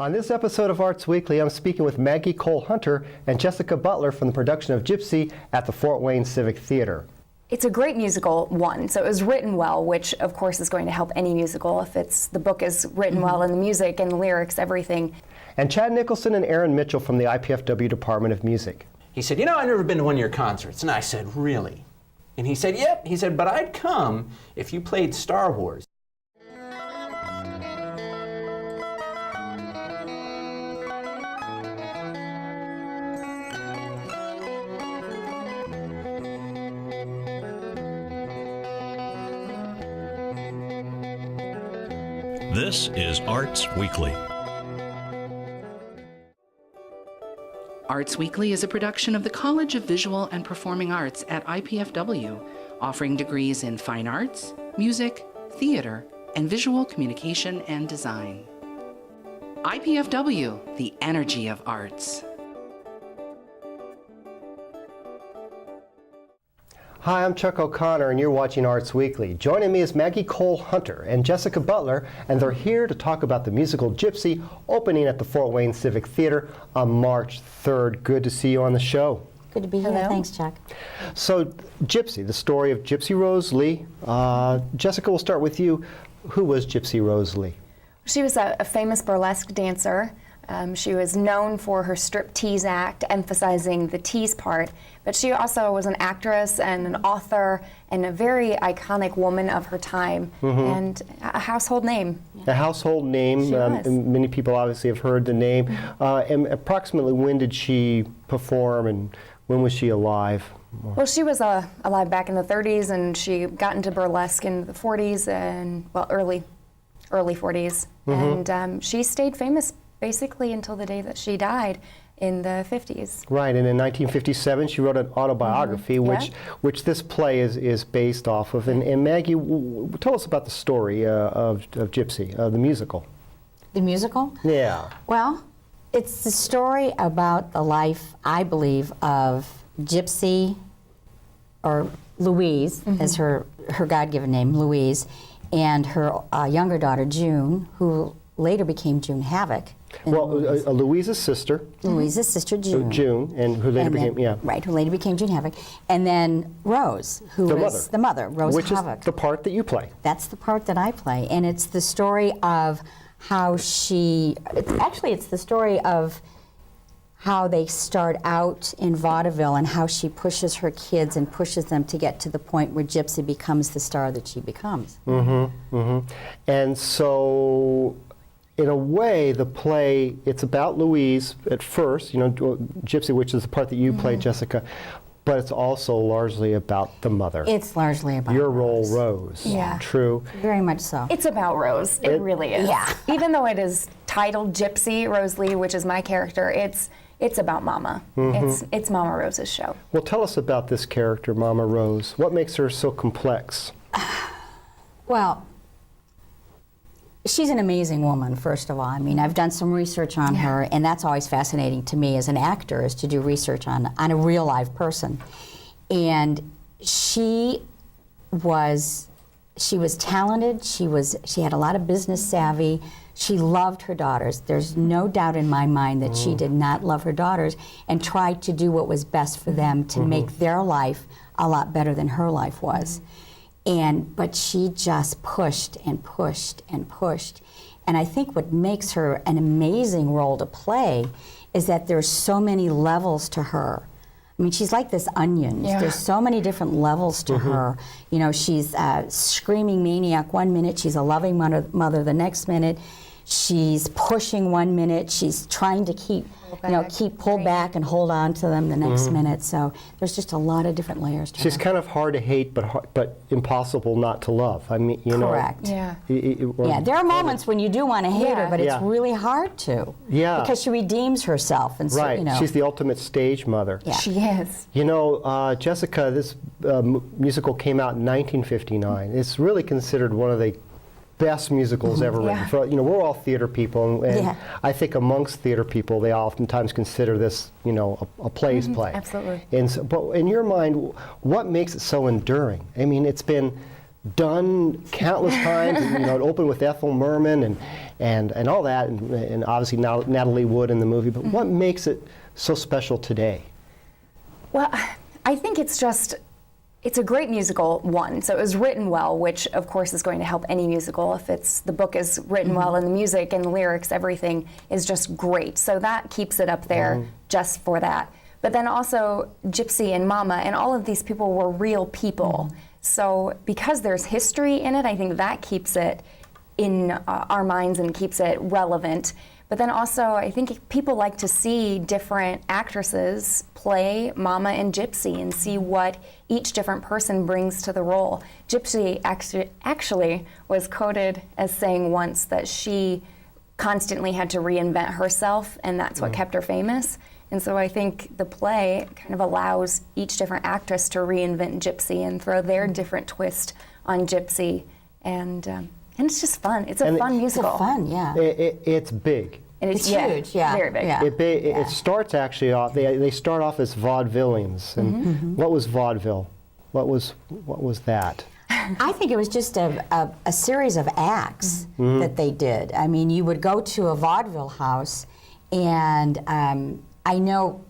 On this episode of Arts Weekly, I'm speaking with Maggie Kole-Hunter and Jessica Butler from the production of Gypsy at the Fort Wayne Civic Theatre. It's a great musical, one, so it was written well, which of course is going to help any musical if the book is written well and the music and the lyrics, everything. And Chad Nicholson and Aaron Mitchell from the IPFW Department of Music. He said, I've never been to one of your concerts. And I said, really? And he said, yep. He said, but I'd come if you played Star Wars. This is Arts Weekly. Arts Weekly is a production of the College of Visual and Performing Arts at IPFW, offering degrees in fine arts, music, theater, and visual communication and design. IPFW, the energy of arts. Hi, I'm Chuck O'Connor, and you're watching Arts Weekly. Joining me is Maggie Kole-Hunter and Jessica Butler, and they're here to talk about the musical Gypsy opening at the Fort Wayne Civic Theatre on March 3rd. Good to see you on the show. Good to be here. Thanks, Chuck. So, Gypsy, the story of Gypsy Rose Lee. Jessica, we'll start with you. Who was Gypsy Rose Lee? She was a famous burlesque dancer. She was known for her striptease act, emphasizing the tease part, but she also was an actress and an author and a very iconic woman of her time, and a household name. A household name. She was. Many people obviously have heard the name. And approximately when did she perform, and when was she alive? Well, she was alive back in the 30s, and she got into burlesque in the 40s and, well, early 40s. And she stayed famous basically until the day that she died in the 50s. Right, and in 1957 she wrote an autobiography, which this play is based off of. And Maggie, tell us about the story of Gypsy, the musical. The musical? Yeah. Well, it's the story about the life, I believe, of Gypsy, or Louise, as her God-given name, Louise, and her younger daughter, June, who later became June Havoc. Well, Louise's sister. Louise's sister, June. June, and who later became, Right, who later became June Havoc. And then Rose, who was the mother, Rose Havoc. Which is the part that you play. That's the part that I play. And it's the story of how it's the story of how they start out in vaudeville and how she pushes her kids and pushes them to get to the point where Gypsy becomes the star that she becomes. And so, in a way, the play, it's about Louise at first, Gypsy, which is the part that you play, Jessica, but it's also largely about the mother. It's largely about your role, Rose. Yeah. True. Very much so. It's about Rose. It really is. Yeah. Even though it is titled Gypsy Rose Lee, which is my character, it's about Mama. It's Mama Rose's show. Well, tell us about this character, Mama Rose. What makes her so complex? Well, she's an amazing woman, first of all. I mean, I've done some research on her, and that's always fascinating to me as an actor, is to do research on a real live person. And she was talented. She had a lot of business savvy. She loved her daughters. There's no doubt in my mind that she did not love her daughters and tried to do what was best for them to make their life a lot better than her life was. But she just pushed and pushed and pushed. And I think what makes her an amazing role to play is that there's so many levels to her. I mean, she's like this onion. Yeah. There's so many different levels to her. She's a screaming maniac one minute, she's a loving mother the next minute. She's pushing one minute, she's trying to keep pulled back and hold on to them the next minute. So there's just a lot of different layers to her. She's kind of hard to hate, but impossible not to love. I mean, Correct. Yeah. There are moments when you do want to hate her, but it's really hard to. Yeah. Because she redeems herself. And so, right. She's the ultimate stage mother. Yeah. She is. Jessica, this musical came out in 1959. It's really considered one of the best musicals ever written. We're all theater people, and I think amongst theater people, they oftentimes consider this, a play's play. Absolutely. And so, but in your mind, what makes it so enduring? I mean, it's been done countless times. It opened with Ethel Merman and all that, and obviously now Natalie Wood in the movie. But what makes it so special today? Well, I think it's a great musical, one. So it was written well, which of course is going to help any musical. If the book is written well and the music and the lyrics, everything is just great. So that keeps it up there just for that. But then also Gypsy and Mama and all of these people were real people. So because there's history in it, I think that keeps it in our minds and keeps it relevant. But then also, I think people like to see different actresses play Mama and Gypsy and see what each different person brings to the role. Gypsy actually was quoted as saying once that she constantly had to reinvent herself, and that's what kept her famous. And so I think the play kind of allows each different actress to reinvent Gypsy and throw their different twist on Gypsy. And it's just fun. It's a fun musical. It's fun, yeah. It's big. And It's huge, yeah. Very big. Yeah. It starts actually off. They start off as vaudevillians. And what was vaudeville? What was that? I think it was just a series of acts that they did. I mean, you would go to a vaudeville house, and I know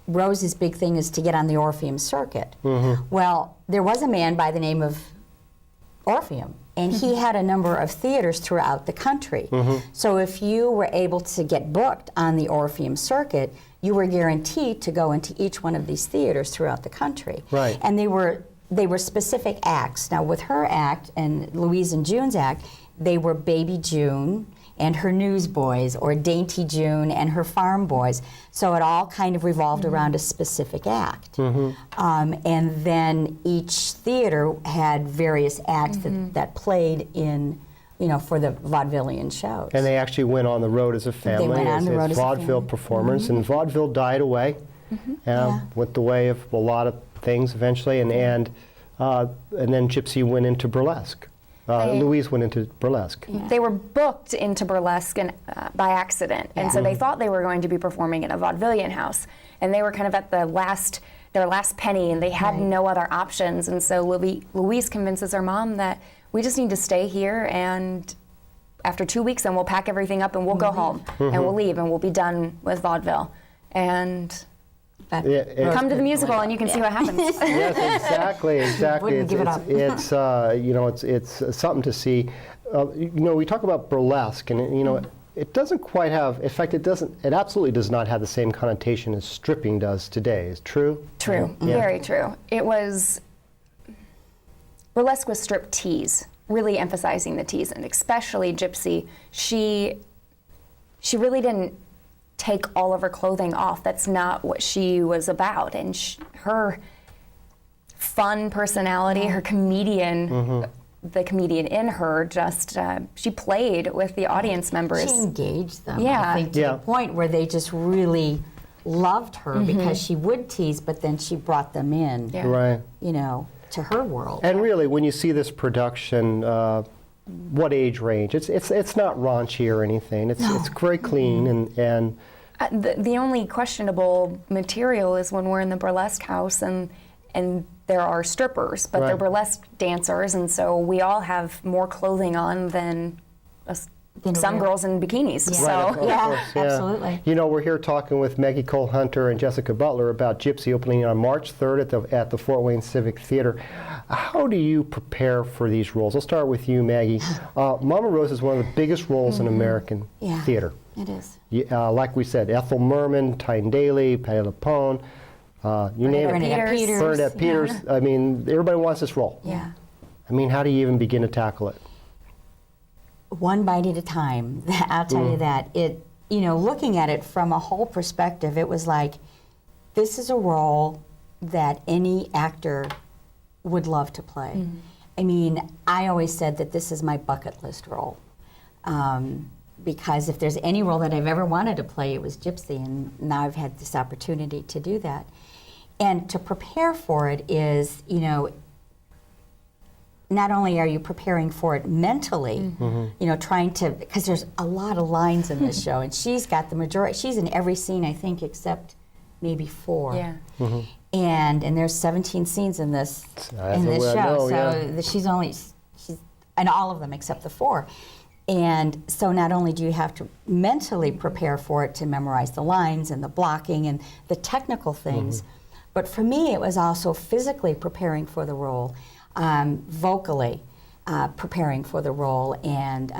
Rose's big thing is to get on the Orpheum circuit. Well, there was a man by the name of Orpheum, and he had a number of theaters throughout the country. So if you were able to get booked on the Orpheum circuit, you were guaranteed to go into each one of these theaters throughout the country. Right. And they were specific acts. Now with her act and Louise and June's act, they were Baby June and her newsboys, or Dainty June and her farm boys. So it all kind of revolved around a specific act. And then each theater had various acts that played in, for the vaudevillian shows. And they actually went on the road as a family, went on the road as a vaudeville family. performers, and vaudeville died away, went the way of a lot of things eventually, and then Gypsy went into burlesque. Louise went into burlesque. They were booked into burlesque by accident, and so they thought they were going to be performing in a vaudevillian house, and they were kind of at their last penny, and they had no other options. And so Louise convinces her mom that we just need to stay here, and after 2 weeks, then we'll pack everything up and we'll go home, and we'll leave, and we'll be done with vaudeville. And come to the musical and you can see what happens. Yes, exactly. Wouldn't give it up. It's something to see. We talk about burlesque, and it doesn't quite have. In fact, it absolutely does not have the same connotation as stripping does today. Is true? True. Yeah. Very true. Burlesque was strip tease, really emphasizing the tease, and especially Gypsy. She really didn't take all of her clothing off. That's not what she was about. And her fun personality, her comedian, the comedian in her, just she played with the audience members. She engaged them, Yeah. I think, to the point where they just really loved her because she would tease, but then she brought them in, Right. To her world. And really, when you see this production, what age range? It's not raunchy or anything. It's very clean and The only questionable material is when we're in the burlesque house and there are strippers, but they're burlesque dancers, and so we all have more clothing on than some girls in bikinis. Yeah. So Right, of course, absolutely. We're here talking with Maggie Kole-Hunter and Jessica Butler about Gypsy, opening on March 3rd at the Fort Wayne Civic Theatre. How do you prepare for these roles? I'll start with you, Maggie. Mama Rose is one of the biggest roles in American theater. It is. Like we said, Ethel Merman, Tyne Daly, Patti LuPone, you name it. Bernadette Peters. I mean, everybody wants this role. Yeah. I mean, how do you even begin to tackle it? One bite at a time. I'll tell you that. Looking at it from a whole perspective, it was like, this is a role that any actor would love to play. I mean, I always said that this is my bucket list role. Because if there's any role that I've ever wanted to play, it was Gypsy, and now I've had this opportunity to do that. And to prepare for it is, not only are you preparing for it mentally, trying to, because there's a lot of lines in this show, and she's got the majority, she's in every scene, I think, except maybe 4. Yeah. And there's 17 scenes in this show, so she's only and all of them except the 4. And so not only do you have to mentally prepare for it to memorize the lines and the blocking and the technical things, but for me it was also physically preparing for the role, vocally preparing for the role, and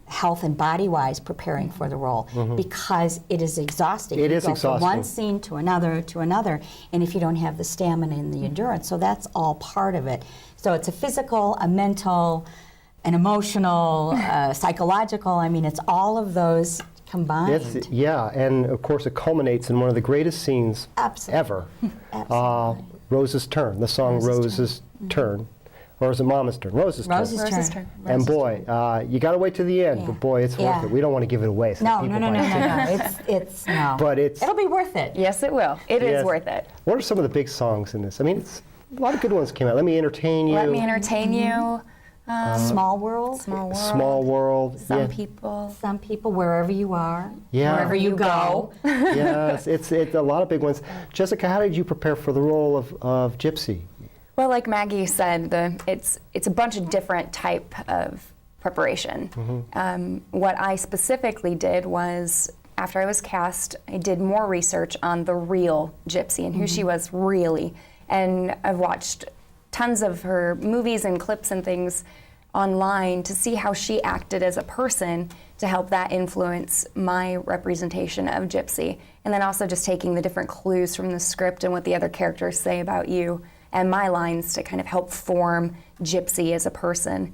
health and body-wise preparing for the role, because it is exhausting. It you is go exhausting. from one scene to another, and if you don't have the stamina and the endurance, so that's all part of it. So it's a physical, a mental, an emotional, psychological. I mean, it's all of those combined. Yeah, and of course it culminates in one of the greatest scenes ever. Absolutely. Rose's Turn, the song Rose's Turn. Or is it Mama's Turn? Rose's Turn. Rose's Turn. And boy, you got to wait to the end, Yeah. but boy, it's worth it. We don't want to give it away. So No. people might It's no. But it'll be worth it. Yes, it will. It is worth it. What are some of the big songs in this? I mean, a lot of good ones came out. Let Me Entertain You. Let Me Entertain You. Small World. Small World. Some people. Some people, wherever you are, Yeah. wherever you go. Yes, it's a lot of big ones. Jessica, how did you prepare for the role of Gypsy? Well, like Maggie said, it's a bunch of different type of preparation. What I specifically did was, after I was cast, I did more research on the real Gypsy and who she was really. And I've watched tons of her movies and clips and things online to see how she acted as a person, to help that influence my representation of Gypsy. And then also just taking the different clues from the script and what the other characters say about you and my lines to kind of help form Gypsy as a person.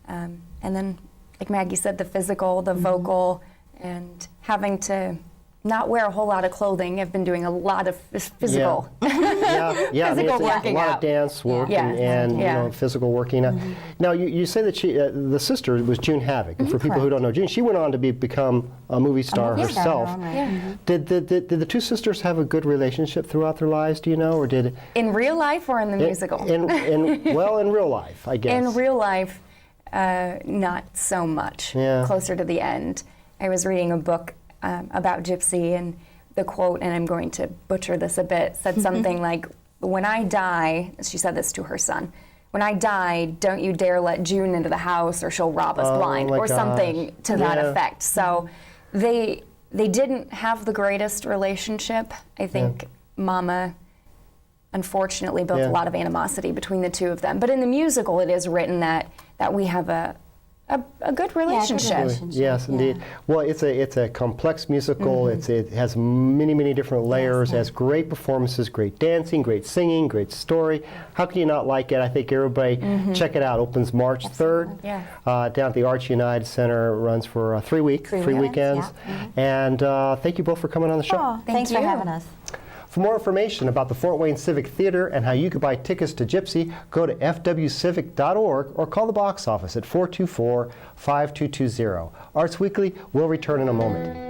And then, like Maggie said, the physical, the vocal, and having to not wear a whole lot of clothing. I've been doing a lot of physical. Yeah, Physical it's working a lot out. of dance work Yeah. and Yeah. you know, physical working. Now, you say that the sister was June Havoc, and for people who don't know June, she went on to become a movie star herself. Did the two sisters have a good relationship throughout their lives? Do you know, or did In real life or in the musical? in real life, I guess. In real life, not so much. Yeah. Closer to the end, I was reading a book about Gypsy, and the quote, and I'm going to butcher this a bit, said something like, "When I die," she said this to her son, "when I die, don't you dare let June into the house or she'll rob us blind," my or something to that Yeah. effect. So they didn't have the greatest relationship. I think Mama unfortunately built a lot of animosity between the two of them. But in the musical, it is written that we have a good relationship. Yes, indeed. Well, it's a complex musical. It has many different layers. It has great performances, great dancing, great singing, great story. How can you not like it? I think everybody check it out. Opens March 3rd down at the Arts United Center. Runs for 3 weeks, 3 weekends. And thank you both for coming on the show. Oh, thanks for having us. For more information about the Fort Wayne Civic Theatre and how you can buy tickets to Gypsy, go to fwcivic.org or call the box office at 424-5220. Arts Weekly will return in a moment.